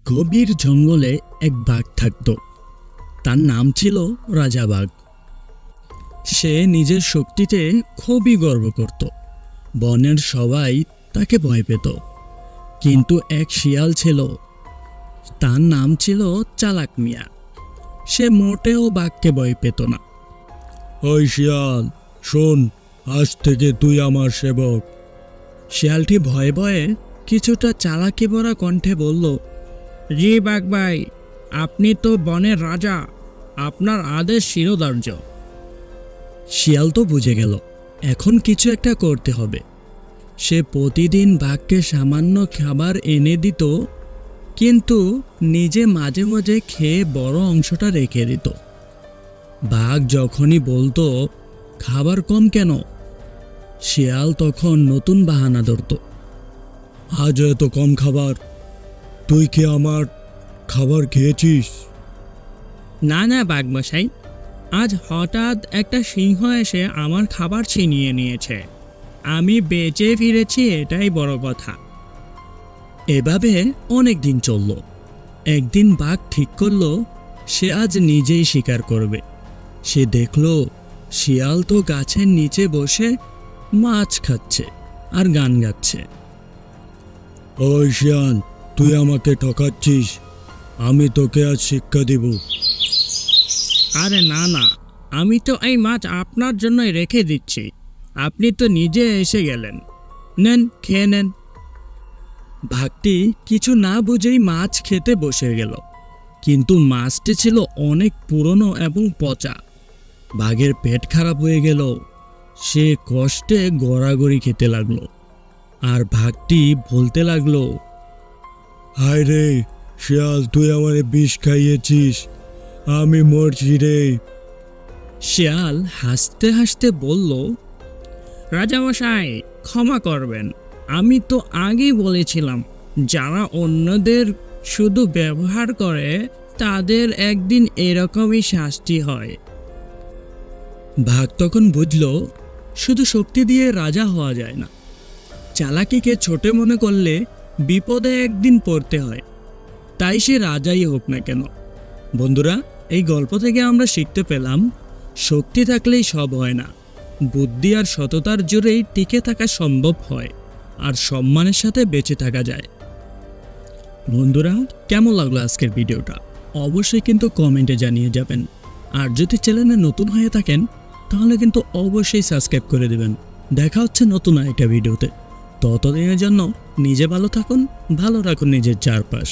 গভীর জঙ্গলে এক বাঘ থাকত। তার নাম ছিল রাজা বাঘ। সে নিজের শক্তিতে খুবই গর্ব করত। বনের সবাই তাকে ভয় পেত। কিন্তু এক শিয়াল ছিল, তার নাম ছিল চালাক মিয়া। সে মোটেও বাঘকে ভয় পেত না। ওই শিয়াল, শোন, আজ থেকে তুই আমার সেবক। শিয়ালটি ভয়ে ভয়ে কিছুটা চালাকি ভরা কণ্ঠে বলল, জি বাঘ ভাই, আপনি তো বনের রাজা, আপনার আদেশ শিরোধার্য। শিয়াল তো বুঝে গেল এখন কিছু একটা করতে হবে। সে প্রতিদিন বাঘকে সামান্য খাবার এনে দিত, কিন্তু নিজে মাঝে মাঝে খেয়ে বড় অংশটা রেখে দিত। বাঘ যখনই বলতো খাবার কম কেন, শিয়াল তখন নতুন বাহানা ধরত। আজ এত কম খাবার, তুই কি আমার খাবার খেয়েছিস? না না বাঘমশাই, আজ হঠাৎ একটা সিংহ এসে আমার খাবার ছিনিয়ে নিয়েছে। আমি বেঁচে ফিরেছি, এটাই বড় কথা। এভাবে অনেক দিন চলল। একদিন বাঘ ঠিক করল সে আজ নিজেই শিকার করবে। সে দেখল শিয়াল তো গাছের নিচে বসে মাছ খাচ্ছে আর গান গাচ্ছে। ওই শিয়াল, তুই আমাকে ঠকাচ্ছিস, আমি তোকে আজ শিক্ষা দিব। আরে না না, আমি তো এই মাছ আপনার জন্যই রেখে দিচ্ছি, আপনি তো নিজে এসে গেলেন, নেন খেয়ে নেন। বাঘটি কিছু না বুঝেই মাছ খেতে বসে গেল, কিন্তু মাছটি ছিল অনেক পুরনো এবং পচা। বাঘের পেট খারাপ হয়ে গেল। সে কষ্টে গড়াগড়ি খেতে লাগলো, আর বাঘটি বলতে লাগলো, হায় রে শিয়াল, তুই আমারে বিষ খাইয়েছিস, আমি মরছি রে। শিয়াল হাসতে হাসতে বলল, রাজামশাই ক্ষমা করবেন, আমি তো আগেই বলেছিলাম যারা অন্যদের শুধু ব্যবহার করে তাদের একদিন এরকমই শাস্তি হয়। বাঘ তখন বুঝল শুধু শক্তি দিয়ে রাজা হওয়া যায় না, চালাকিকে ছোট মনে করলে বিপদে একদিন পড়তে হয়, তাই সে রাজাই হোক না কেন। বন্ধুরা, এই গল্প থেকে আমরা শিখতে পেলাম শক্তি থাকলেই সব হয় না, বুদ্ধি আর সততার জোরেই টিকে থাকা সম্ভব হয়, আর সম্মানের সাথে বেঁচে থাকা যায়। বন্ধুরা, কেমন লাগলো আজকের ভিডিওটা অবশ্যই কিন্তু কমেন্টে জানিয়ে যাবেন। আর যদি চ্যানেলে নতুন হয়ে থাকেন তাহলে কিন্তু অবশ্যই সাবস্ক্রাইব করে দেবেন। দেখা হচ্ছে নতুন একটা ভিডিওতে। ততদিনের জন্য নিজে ভালো থাকুন, ভালো রাখুন নিজের চারপাশ।